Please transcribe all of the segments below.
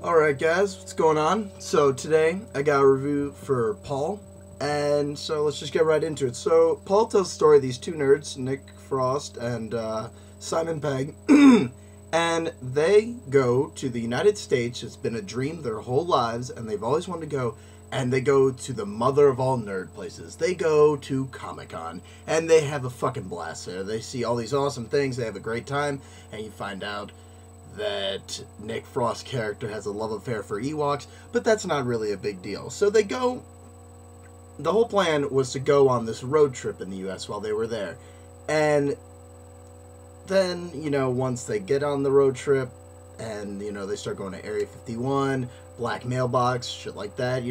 Alright guys, what's going on? So today I got a review for Paul, and so let's just get right into it. So Paul tells the story of these two nerds, Nick Frost and Simon Pegg, and they go to the United States. It's been a dream their whole lives, and they've always wanted to go, and they go to the mother of all nerd places. They go to Comic-Con, and they have a fucking blast there. They see all these awesome things, they have a great time, and you find out that Nick Frost's character has a love affair for Ewoks, but that's not really a big deal. So they go, the whole plan was to go on this road trip in the US while they were there. And then, once they get on the road trip and, they start going to Area 51, Black Mailbox, shit like that,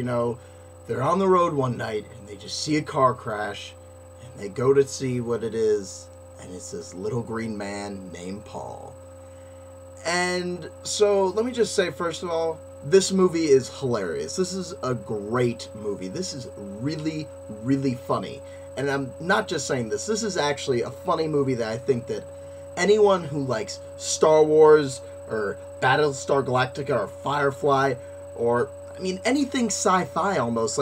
they're on the road one night and they just see a car crash and they go to see what it is, and it's this little green man named Paul. And so, let me just say, first of all, this movie is hilarious. This is a great movie. This is really, really funny. And I'm not just saying this. This is actually a funny movie that I think that anyone who likes Star Wars, or Battlestar Galactica, or Firefly, or, anything sci-fi almost,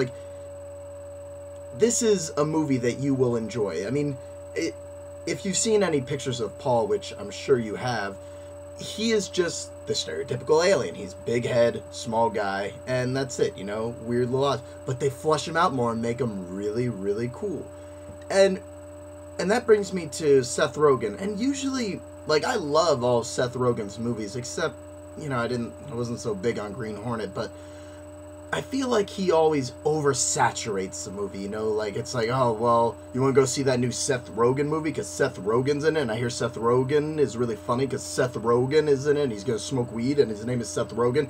this is a movie that you will enjoy. If you've seen any pictures of Paul, which I'm sure you have, he is just the stereotypical alien. He's big head, small guy, and that's it, weird little eyes. But they flesh him out more and make him really, really cool. And that brings me to Seth Rogen. And usually, I love all of Seth Rogen's movies, except, I wasn't so big on Green Hornet, but I feel like he always oversaturates the movie, it's like, oh, well, you want to go see that new Seth Rogen movie because Seth Rogen's in it, and I hear Seth Rogen is really funny because Seth Rogen is in it, and he's going to smoke weed, and his name is Seth Rogen.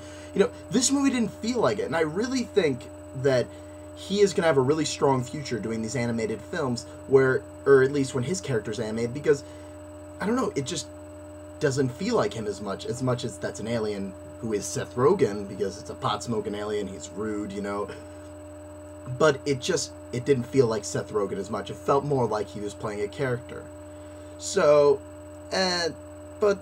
This movie didn't feel like it, and I really think that he is going to have a really strong future doing these animated films, or at least when his character's animated, because, I don't know, it just doesn't feel like him as much as that's an alien who is Seth Rogen, because it's a pot-smoking alien, he's rude, but it didn't feel like Seth Rogen as much. It felt more like he was playing a character. So, but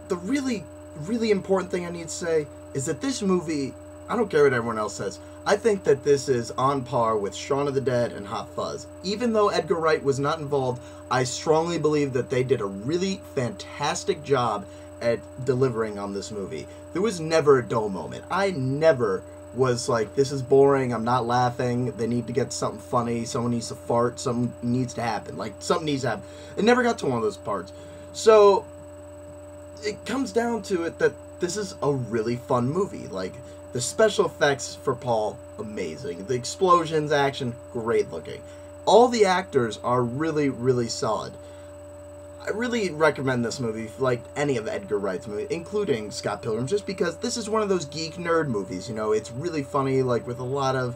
the really, really important thing I need to say is that this movie, I don't care what everyone else says, I think that this is on par with Shaun of the Dead and Hot Fuzz. Even though Edgar Wright was not involved, I strongly believe that they did a really fantastic job at delivering on this movie. There was never a dull moment. I never was like, this is boring, I'm not laughing, they need to get something funny, someone needs to fart, something needs to happen. Something needs to happen. It never got to one of those parts. So, it comes down to it that this is a really fun movie. The special effects for Paul, amazing. The explosions, action, great looking. All the actors are really, really solid. I really recommend this movie, like any of Edgar Wright's movies, including Scott Pilgrim, just because this is one of those geek nerd movies, it's really funny, with a lot of,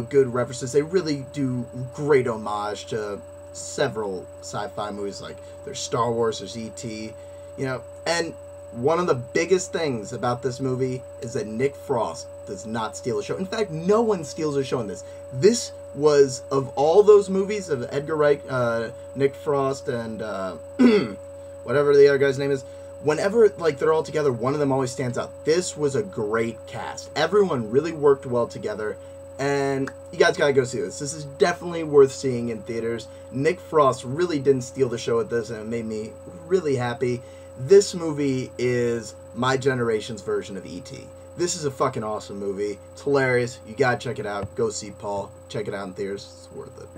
good references. They really do great homage to several sci-fi movies, there's Star Wars, there's E.T., and one of the biggest things about this movie is that Nick Frost does not steal a show. In fact, no one steals a show in this. This was, of all those movies of Edgar Wright, Nick Frost, and whatever the other guy's name is, whenever they're all together, one of them always stands out. This was a great cast. Everyone really worked well together, and you guys gotta go see this. This is definitely worth seeing in theaters. Nick Frost really didn't steal the show at this, and it made me really happy. This movie is my generation's version of E.T. This is a fucking awesome movie. It's hilarious. You gotta check it out. Go see Paul. Check it out in theaters. It's worth it.